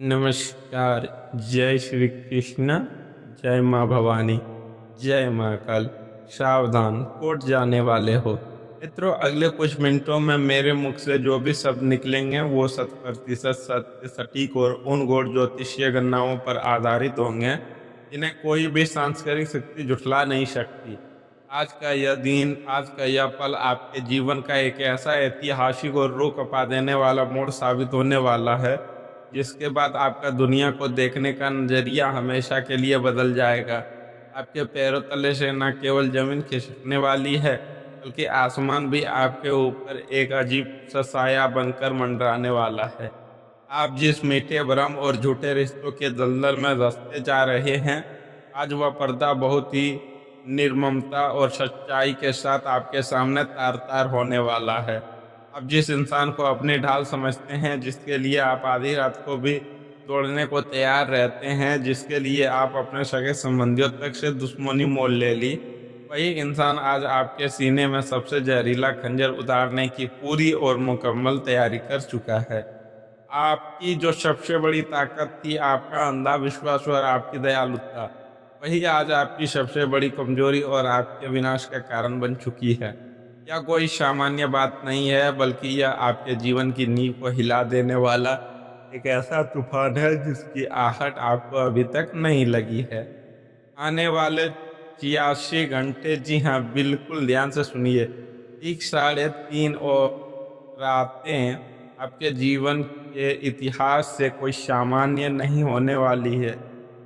नमस्कार। जय श्री कृष्ण। जय माँ भवानी। जय माँ काल। सावधान, कोर्ट जाने वाले हो। मित्रों, अगले कुछ मिनटों में मेरे मुख से जो भी शब्द निकलेंगे वो 100% सत्य, सटीक और उन गूढ़ ज्योतिषीय गणनाओं पर आधारित होंगे जिन्हें कोई भी सांस्कृतिक शक्ति झुठला नहीं सकती। आज का यह दिन, आज का यह पल आपके जीवन का एक ऐसा ऐतिहासिक और रूह कँपा देने वाला मोड़ साबित होने वाला है जिसके बाद आपका दुनिया को देखने का नजरिया हमेशा के लिए बदल जाएगा। आपके पैरों तले से न केवल जमीन खिसकने वाली है, बल्कि आसमान भी आपके ऊपर एक अजीब सा साया बनकर मंडराने वाला है। आप जिस मीठे भ्रम और झूठे रिश्तों के दलदल में धंसते जा रहे हैं, आज वह पर्दा बहुत ही निर्ममता और सच्चाई के साथ आपके सामने तार तार होने वाला है। आप जिस इंसान को अपनी ढाल समझते हैं, जिसके लिए आप आधी रात को भी तोड़ने को तैयार रहते हैं, जिसके लिए आप अपने सगे संबंधियों तक से दुश्मनी मोल ले ली, वही इंसान आज आपके सीने में सबसे जहरीला खंजर उतारने की पूरी और मुकम्मल तैयारी कर चुका है। आपकी जो सबसे बड़ी ताकत थी, आपका अंधा विश्वास और आपकी दयालुता, वही आज आपकी सबसे बड़ी कमजोरी और आपके विनाश का कारण बन चुकी है। यह कोई सामान्य बात नहीं है, बल्कि यह आपके जीवन की नींव को हिला देने वाला एक ऐसा तूफान है जिसकी आहट आपको अभी तक नहीं लगी है। आने वाले 86 घंटे, जी हाँ, बिल्कुल ध्यान से सुनिए, ठीक 3:30 और रातें आपके जीवन के इतिहास से कोई सामान्य नहीं होने वाली है।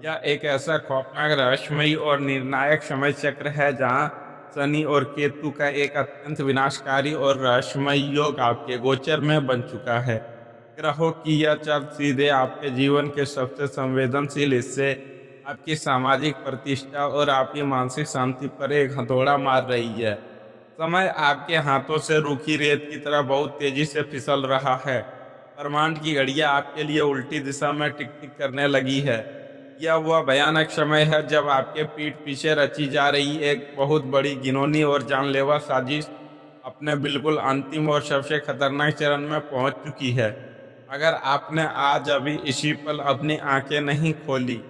यह एक ऐसा खौफनाक, रहस्यमयी और निर्णायक समय चक्र है जहां शनि और केतु का एक अत्यंत विनाशकारी और रहस्यमय योग आपके गोचर में बन चुका है। ग्रहों की यह चाल सीधे आपके जीवन के सबसे संवेदनशील हिस्से, आपकी सामाजिक प्रतिष्ठा और आपकी मानसिक शांति पर एक हथौड़ा मार रही है। समय आपके हाथों से रूखी रेत की तरह बहुत तेजी से फिसल रहा है। ब्रह्मांड की घड़ियां आपके लिए उल्टी दिशा में टिक टिक करने लगी है। यह वह भयानक समय है जब आपके पीठ पीछे रची जा रही एक बहुत बड़ी, घिनौनी और जानलेवा साजिश अपने बिल्कुल अंतिम और सबसे खतरनाक चरण में पहुंच चुकी है। अगर आपने आज अभी इसी पल अपनी आंखें नहीं खोली,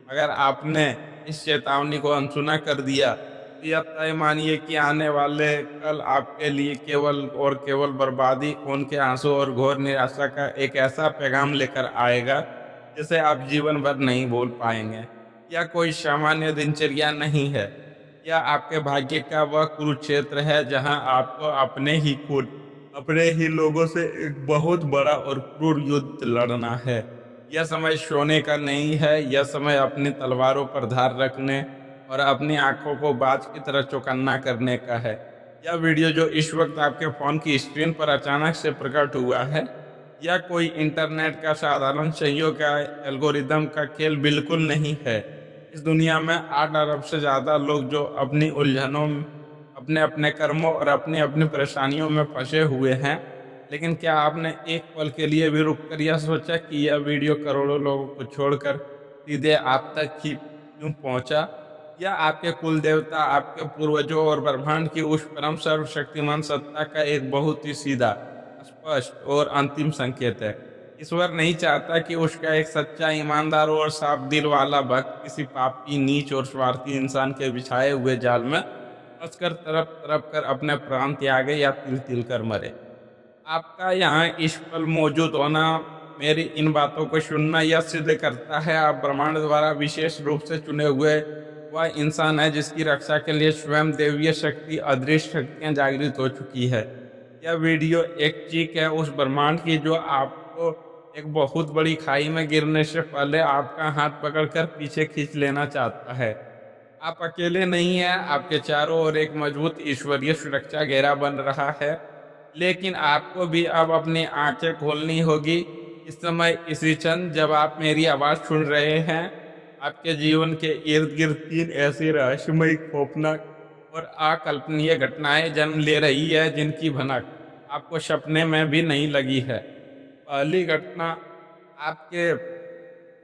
अगर आपने इस चेतावनी को अनसुना कर दिया, तो यह तय मानिए कि आने वाले कल आपके लिए केवल और केवल बर्बादी, खून के आंसू और घोर निराशा का एक ऐसा पैगाम लेकर आएगा जिसे आप जीवन भर नहीं भूल पाएंगे। यह कोई सामान्य दिनचर्या नहीं है। यह आपके भाग्य का वह कुरुक्षेत्र है जहां आपको अपने ही खुद, अपने ही लोगों से एक बहुत बड़ा और क्रूर युद्ध लड़ना है। यह समय सोने का नहीं है, यह समय अपनी तलवारों पर धार रखने और अपनी आंखों को बाज की तरह चौकन्ना करने का है। यह वीडियो जो इस वक्त आपके फ़ोन की स्क्रीन पर अचानक से प्रकट हुआ है, यह कोई इंटरनेट का साधारण संयोग या एल्गोरिदम का खेल बिल्कुल नहीं है। इस दुनिया में 8 अरब से ज़्यादा लोग जो अपनी उलझनों, अपने अपने कर्मों और अपनी अपनी परेशानियों में फंसे हुए हैं, लेकिन क्या आपने एक पल के लिए भी रुक कर यह सोचा कि यह वीडियो करोड़ों लोगों को छोड़कर सीधे आप तक ही क्यों पहुंचा? यह आपके कुल देवता, आपके पूर्वजों और ब्रह्मांड की उस परम सर्वशक्तिमान सत्ता का एक बहुत ही सीधा, स्पष्ट और अंतिम संकेत है। ईश्वर नहीं चाहता कि उसका एक सच्चा, ईमानदार और साफ दिल वाला भक्त किसी पापी, नीच और स्वार्थी इंसान के बिछाए हुए जाल में फंसकर तड़प तड़प कर अपने प्राण त्यागे या तिल तिल कर मरे। आपका यहाँ इस पल मौजूद होना, मेरी इन बातों को सुनना, यह सिद्ध करता है आप ब्रह्मांड द्वारा विशेष रूप से चुने हुए वह इंसान है जिसकी रक्षा के लिए स्वयं दैवीय शक्ति, अदृश्य शक्तियाँ जागृत हो चुकी है। यह वीडियो एक चीख है उस ब्रह्मांड की जो आपको एक बहुत बड़ी खाई में गिरने से पहले आपका हाथ पकड़कर पीछे खींच लेना चाहता है। आप अकेले नहीं हैं, आपके चारों ओर एक मजबूत ईश्वरीय सुरक्षा घेरा बन रहा है। लेकिन आपको भी अब अपनी आंखें खोलनी होगी। इस समय, इसी क्षण जब आप मेरी आवाज़ सुन रहे हैं, आपके जीवन के इर्द गिर्द 3 ऐसी रहस्यमयी, खौफनाक और अकल्पनीय घटनाएं जन्म ले रही है जिनकी भनक आपको सपने में भी नहीं लगी है। पहली घटना आपके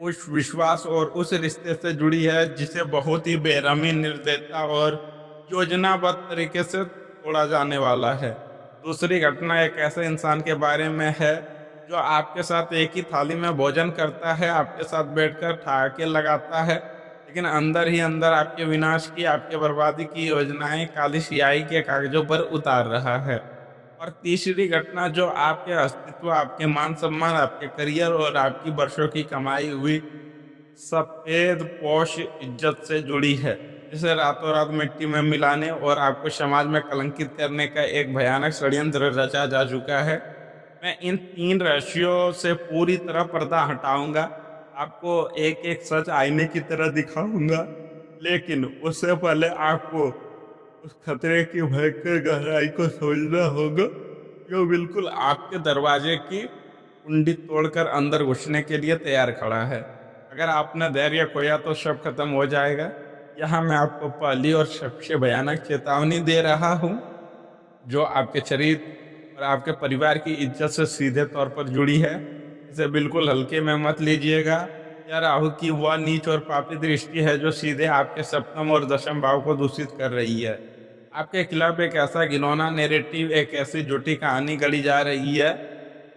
उस विश्वास और उस रिश्ते से जुड़ी है जिसे बहुत ही बेरहमी, निर्दयता और योजनाबद्ध तरीके से तोड़ा जाने वाला है। दूसरी घटना एक ऐसे इंसान के बारे में है जो आपके साथ एक ही थाली में भोजन करता है, आपके साथ बैठकर ठहाके लगाता है, लेकिन अंदर ही अंदर आपके विनाश की, आपके बर्बादी की योजनाएं काली स्याही के कागजों पर उतार रहा है। और तीसरी घटना जो आपके अस्तित्व, आपके मान सम्मान, आपके करियर और आपकी वर्षों की कमाई हुई सफेद पोश इज्जत से जुड़ी है, जिसे रातों रात मिट्टी में मिलाने और आपको समाज में कलंकित करने का एक भयानक षड्यंत्र रचा जा चुका है। मैं इन 3 रहस्यों से पूरी तरह पर्दा हटाऊंगा, आपको एक-एक सच आईने की तरह दिखाऊंगा, लेकिन उससे पहले आपको उस खतरे की भयंकर गहराई को समझना होगा, जो बिल्कुल आपके दरवाजे की कुंडी तोड़कर अंदर घुसने के लिए तैयार खड़ा है। अगर आपने धैर्य खोया तो सब खत्म हो जाएगा। यहाँ मैं आपको पहली और सबसे भयानक चेतावनी दे रहा हूँ, जो आपके चरित्र और आपके परिवार की इज्जत से सीधे तौर पर जुड़ी है। इसे बिल्कुल हल्के में मत लीजिएगा। यह राहु की वह नीच और पापी दृष्टि है जो सीधे आपके सप्तम और दशम भाव को दूषित कर रही है। आपके खिलाफ एक ऐसा घिनौना नैरेटिव, एक ऐसी झूठी कहानी गढ़ी जा रही है,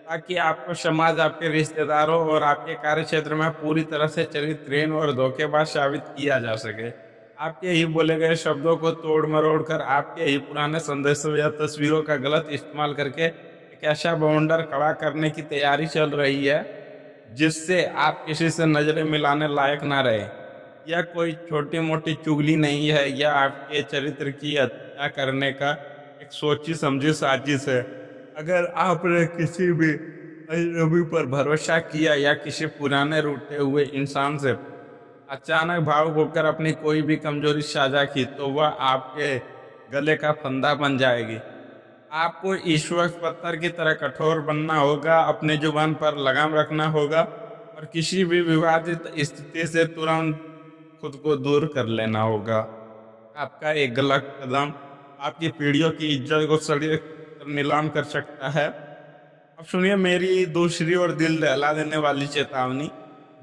ताकि आपको समाज, आपके रिश्तेदारों और आपके कार्यक्षेत्र में पूरी तरह से चरित्रहीन और धोखेबाज साबित किया जा सके। आपके ही बोले गए शब्दों को तोड़ मरोड़ कर, आपके ही पुराने संदेशों या तस्वीरों का गलत इस्तेमाल करके एक ऐसा बवंडर खड़ा करने की तैयारी चल रही है, जिससे आप किसी से नजरें मिलाने लायक ना रहे। यह कोई छोटी मोटी चुगली नहीं है, यह आपके चरित्र की हत्या करने का एक सोची समझी साजिश है। अगर आपने किसी भी अजनबी पर भरोसा किया या किसी पुराने रूठे हुए इंसान से अचानक भावुक होकर अपनी कोई भी कमजोरी साझा की, तो वह आपके गले का फंदा बन जाएगी। आपको इस वक्त पत्थर की तरह कठोर बनना होगा, अपनी जुबान पर लगाम रखना होगा और किसी भी विवादित स्थिति से तुरंत खुद को दूर कर लेना होगा। आपका एक गलत कदम आपकी पीढ़ियों की इज्जत को सड़क पर नीलाम कर सकता है। अब सुनिए मेरी दूसरी और दिल दहला देने वाली चेतावनी,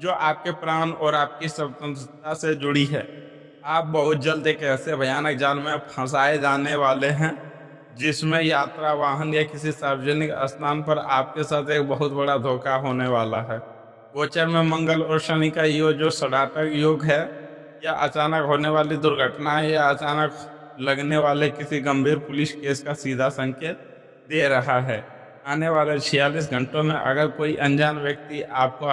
जो आपके प्राण और आपकी स्वतंत्रता से जुड़ी है। आप बहुत जल्द एक ऐसे भयानक जाल में फंसाए जाने वाले हैं, जिसमें यात्रा वाहन या किसी सार्वजनिक स्थान पर आपके साथ एक बहुत बड़ा धोखा होने वाला है। गोचर में मंगल और शनि का योग जो सड़ातक योग है, या अचानक होने वाली दुर्घटना है, या अचानक लगने वाले किसी गंभीर पुलिस केस का सीधा संकेत दे रहा है। आने वाले 46 घंटों में अगर कोई अनजान व्यक्ति आपको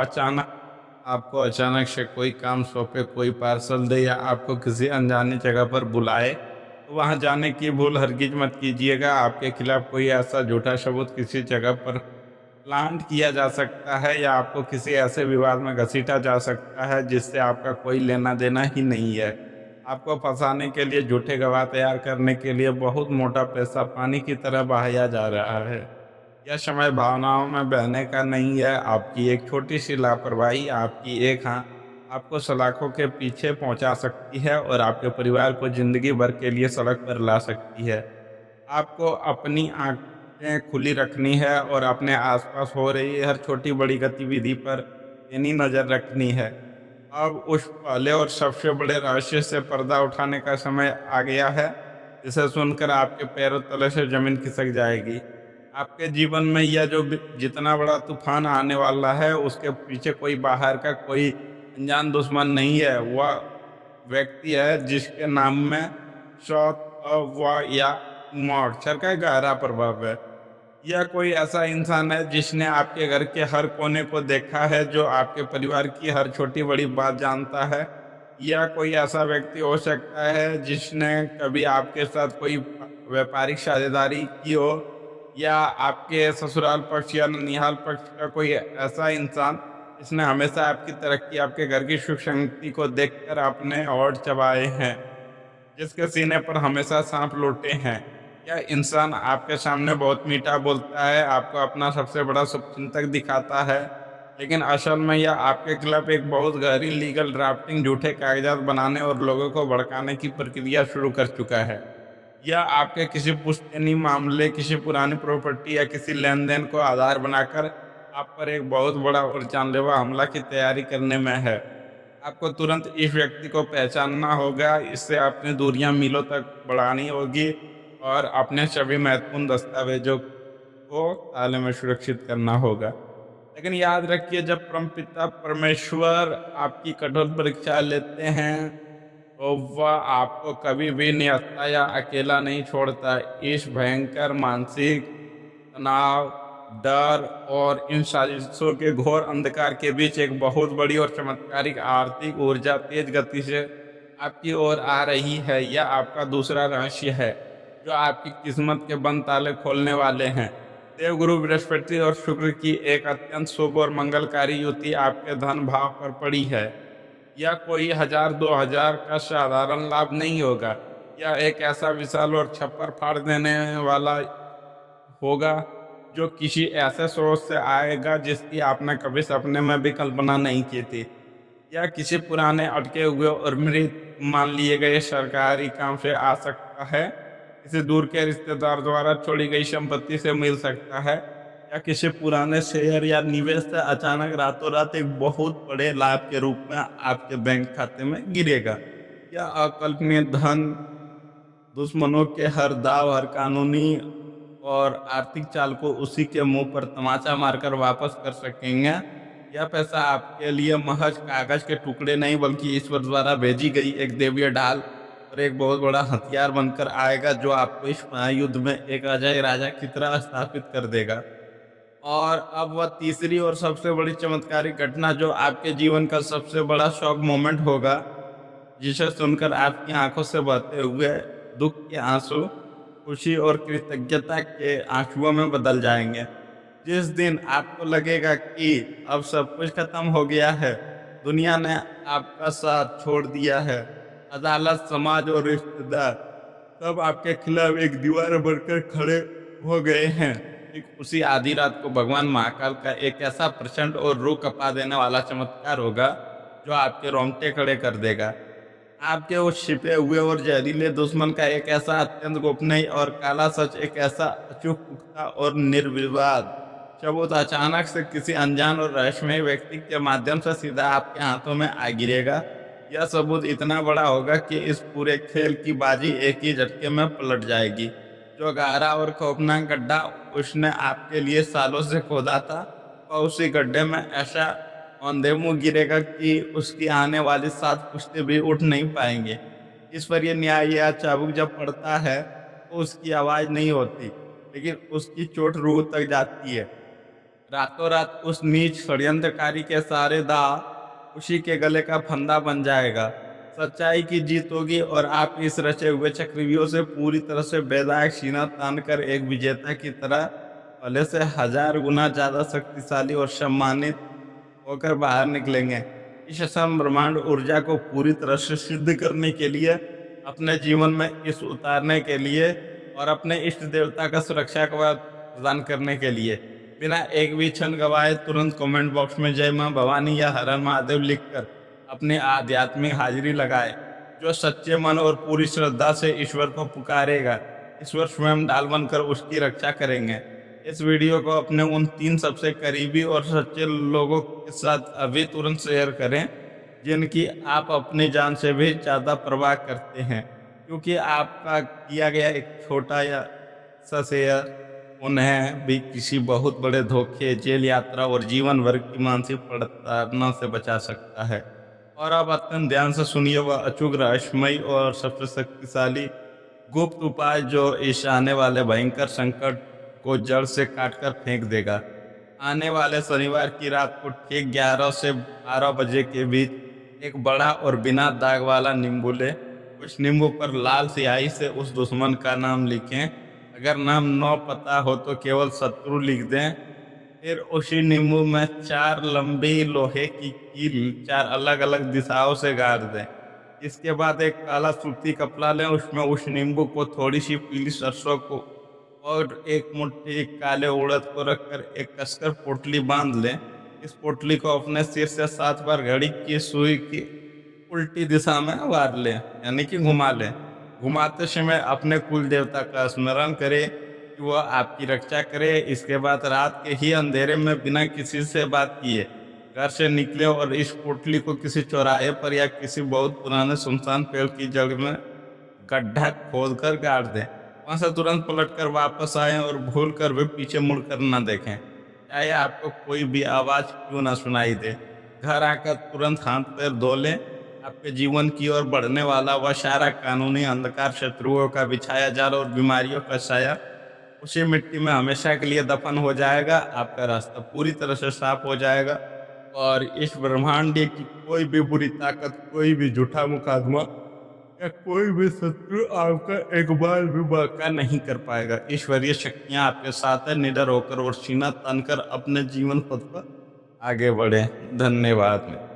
अचानक से कोई काम सौंपे, कोई पार्सल दे या आपको किसी अनजानी जगह पर बुलाए, तो वहां जाने की भूल हरगिज मत कीजिएगा। आपके खिलाफ कोई ऐसा झूठा सबूत किसी जगह पर प्लांट किया जा सकता है, या आपको किसी ऐसे विवाद में घसीटा जा सकता है जिससे आपका कोई लेना देना ही नहीं है। आपको फंसाने के लिए झूठे गवाह तैयार करने के लिए बहुत मोटा पैसा पानी की तरह बहाया जा रहा है। यह समय भावनाओं में बहने का नहीं है। आपकी एक छोटी सी लापरवाही, आपकी एक हाँ, आपको सलाखों के पीछे पहुंचा सकती है और आपके परिवार को जिंदगी भर के लिए सड़क पर ला सकती है। आपको अपनी आंखें खुली रखनी है और अपने आसपास हो रही हर छोटी बड़ी गतिविधि पर पैनी नजर रखनी है। अब उस पहले और सबसे बड़े रहस्य से पर्दा उठाने का समय आ गया है, जिसे सुनकर आपके पैरों तले से जमीन खिसक जाएगी। आपके जीवन में यह जो जितना बड़ा तूफान आने वाला है, उसके पीछे कोई बाहर का कोई अनजान दुश्मन नहीं है। वह व्यक्ति है जिसके नाम में सौत या अक्षर का गहरा प्रभाव है। यह कोई ऐसा इंसान है जिसने आपके घर के हर कोने को देखा है, जो आपके परिवार की हर छोटी बड़ी बात जानता है। यह कोई ऐसा व्यक्ति हो सकता है जिसने कभी आपके साथ कोई व्यापारिक साझेदारी की हो, या आपके ससुराल पक्ष या ननिहाल पक्ष का कोई ऐसा इंसान जिसने हमेशा आपकी तरक्की, आपके घर की सुख शांति को देखकर अपने होंठ चबाए हैं, जिसके सीने पर हमेशा सांप लौटे हैं। यह इंसान आपके सामने बहुत मीठा बोलता है, आपको अपना सबसे बड़ा शुभचिंतक दिखाता है, लेकिन असल में यह आपके खिलाफ एक बहुत गहरी लीगल ड्राफ्टिंग, झूठे कागजात बनाने और लोगों को भड़काने की प्रक्रिया शुरू कर चुका है। यह आपके किसी पुश्तैनी मामले, किसी पुरानी प्रॉपर्टी या किसी लेन देन को आधार बनाकर आप पर एक बहुत बड़ा और जानलेवा हमला की तैयारी करने में है। आपको तुरंत इस व्यक्ति को पहचानना होगा, इससे अपनी दूरियां मीलों तक बढ़ानी होगी और अपने सभी महत्वपूर्ण दस्तावेजों को ताले में सुरक्षित करना होगा। लेकिन याद रखिए, जब परमपिता परमेश्वर आपकी कठोर परीक्षा लेते हैं तो वह आपको कभी भी निहत्था या अकेला नहीं छोड़ता। इस भयंकर मानसिक तनाव, डर और इन साजिशों के घोर अंधकार के बीच एक बहुत बड़ी और चमत्कारिक आर्थिक ऊर्जा तेज गति से आपकी ओर आ रही है। यह आपका दूसरा रहस्य है जो आपकी किस्मत के बंद ताले खोलने वाले हैं। देवगुरु बृहस्पति और शुक्र की एक अत्यंत शुभ और मंगलकारी युति आपके धन भाव पर पड़ी है। यह कोई 1000-2000 का साधारण लाभ नहीं होगा। यह एक ऐसा विशाल और छप्पर फाड़ देने वाला होगा जो किसी ऐसे स्रोत से आएगा जिसकी आपने कभी सपने में भी कल्पना नहीं की थी। यह किसी पुराने अटके हुए और मृत मान लिए गए सरकारी काम से आ सकता है, किसी दूर के रिश्तेदार द्वारा छोड़ी गई संपत्ति से मिल सकता है, या किसी पुराने शेयर या निवेश से अचानक रातों रात एक बहुत बड़े लाभ के रूप में आपके बैंक खाते में गिरेगा। यह अकल्पनीय धन दुश्मनों के हर दाव, हर कानूनी और आर्थिक चाल को उसी के मुंह पर तमाचा मारकर वापस कर सकेंगे। यह पैसा आपके लिए महज कागज के टुकड़े नहीं बल्कि ईश्वर द्वारा भेजी गई एक दैवीय ढाल और एक बहुत बड़ा हथियार बनकर आएगा जो आपको इस महायुद्ध में एक अजय राजा की तरह स्थापित कर देगा। और अब वह तीसरी और सबसे बड़ी चमत्कारिक घटना जो आपके जीवन का सबसे बड़ा शॉक मोमेंट होगा, जिसे सुनकर आपकी आंखों से बहते हुए दुख के आंसू खुशी और कृतज्ञता के आंसुओं में बदल जाएंगे। जिस दिन आपको लगेगा कि अब सब कुछ खत्म हो गया है, दुनिया ने आपका साथ छोड़ दिया है, अदालत, समाज और रिश्तेदार सब आपके खिलाफ एक दीवार बनकर खड़े हो गए हैं, ठीक उसी आधी रात को भगवान महाकाल का एक ऐसा प्रचंड और रूह कपा देने वाला चमत्कार होगा जो आपके रोंगटे खड़े कर देगा। आपके उस छिपे हुए और जहरीले दुश्मन का एक ऐसा अत्यंत गोपनीय और काला सच, एक ऐसा अचूक, पुख्ता और निर्विवाद सबूत अचानक से किसी अनजान और रहस्यमय व्यक्ति के माध्यम से सीधा आपके हाथों में आ गिरेगा। यह सबूत इतना बड़ा होगा कि इस पूरे खेल की बाजी एक ही झटके में पलट जाएगी। जो गहरा और खौफनाक गड्ढा उसने आपके लिए सालों से खोदा था, वह उसी गड्ढे में ऐसा औंधे मुंह गिरेगा कि उसकी आने वाली 7 पुश्ते भी उठ नहीं पाएंगे। इस पर यह न्याय या चाबुक जब पड़ता है तो उसकी आवाज़ नहीं होती, लेकिन उसकी चोट रूह तक जाती है। रातों रात उस नीच षड्यंत्रकारी के सारे दांव उसी के गले का फंदा बन जाएगा। सच्चाई की जीत होगी और आप इस रचे हुए चक्रव्यूह से पूरी तरह से बेदाग सीना तानकर एक विजेता की तरह पहले से 1000 गुना ज़्यादा शक्तिशाली और सम्मानित होकर बाहर निकलेंगे। इस असम ब्रह्मांड ऊर्जा को पूरी तरह से सिद्ध करने के लिए, अपने जीवन में इस उतारने के लिए और अपने इष्ट देवता का सुरक्षा कवच प्रदान करने के लिए बिना एक भी क्षण गवाए तुरंत कमेंट बॉक्स में जय मां भवानी या हर हर महादेव लिखकर अपनी आध्यात्मिक हाजिरी लगाए। जो सच्चे मन और पूरी श्रद्धा से ईश्वर को पुकारेगा, ईश्वर स्वयं ढाल बनकर उसकी रक्षा करेंगे। इस वीडियो को अपने उन 3 सबसे करीबी और सच्चे लोगों के साथ अभी तुरंत शेयर करें जिनकी आप अपनी जान से भी ज़्यादा परवाह करते हैं, क्योंकि आपका किया गया एक छोटा या सा शेयर उन्हें भी किसी बहुत बड़े धोखे, जेल यात्रा और जीवन भर की मानसिक प्रताड़ना से बचा सकता है। और अब अत्यंत ध्यान से सुनिए वह अचूक, रहस्यमय और सबसे शक्तिशाली गुप्त उपाय जो इस आने वाले भयंकर संकट को जड़ से काटकर फेंक देगा। आने वाले शनिवार की रात को ठीक 11 से 12 बजे के बीच एक बड़ा और बिना दाग वाला नींबू लें। उस नींबू पर लाल स्याही से उस दुश्मन का नाम लिखें। अगर नाम न पता हो तो केवल शत्रु लिख दें। फिर उसी नींबू में 4 लंबी लोहे की कील 4 अलग अलग दिशाओं से गाड़ दें। इसके बाद एक काला सूती कपड़ा लें, उसमें उस नींबू को, थोड़ी सी पीली सरसों को और एक मुट्ठी काले उड़द को रखकर एक कसकर पोटली बांध लें। इस पोटली को अपने सिर से 7 बार घड़ी की सुई की उल्टी दिशा में वार लें, यानी कि घुमा लें। घुमाते समय अपने कुल देवता का स्मरण करें कि वह आपकी रक्षा करे। इसके बाद रात के ही अंधेरे में बिना किसी से बात किए घर से निकले और इस पोटली को किसी चौराहे पर या किसी बहुत पुराने सुनसान पेड़ की जड़ में गड्ढा खोदकर गाड़ दें। वहां से तुरंत पलटकर वापस आएं और भूल कर भी पीछे मुड़कर न देखें। चाहे आपको कोई भी आवाज क्यों ना सुनाई दे। घर आकर तुरंत हाथ पैर धो लें। आपके जीवन की ओर बढ़ने वाला वह सारा कानूनी अंधकार, शत्रुओं का बिछाया जाल और बीमारियों का साया उसी मिट्टी में हमेशा के लिए दफन हो जाएगा। आपका रास्ता पूरी तरह से साफ हो जाएगा और इस ब्रह्मांड की कोई भी बुरी ताकत, कोई भी झूठा मुकदमा या कोई भी शत्रु आपका एक बार भी बाका नहीं कर पाएगा। ईश्वरीय शक्तियां आपके साथ है। निडर होकर और सीना तानकर अपने जीवन पथ पर आगे बढ़े। धन्यवाद।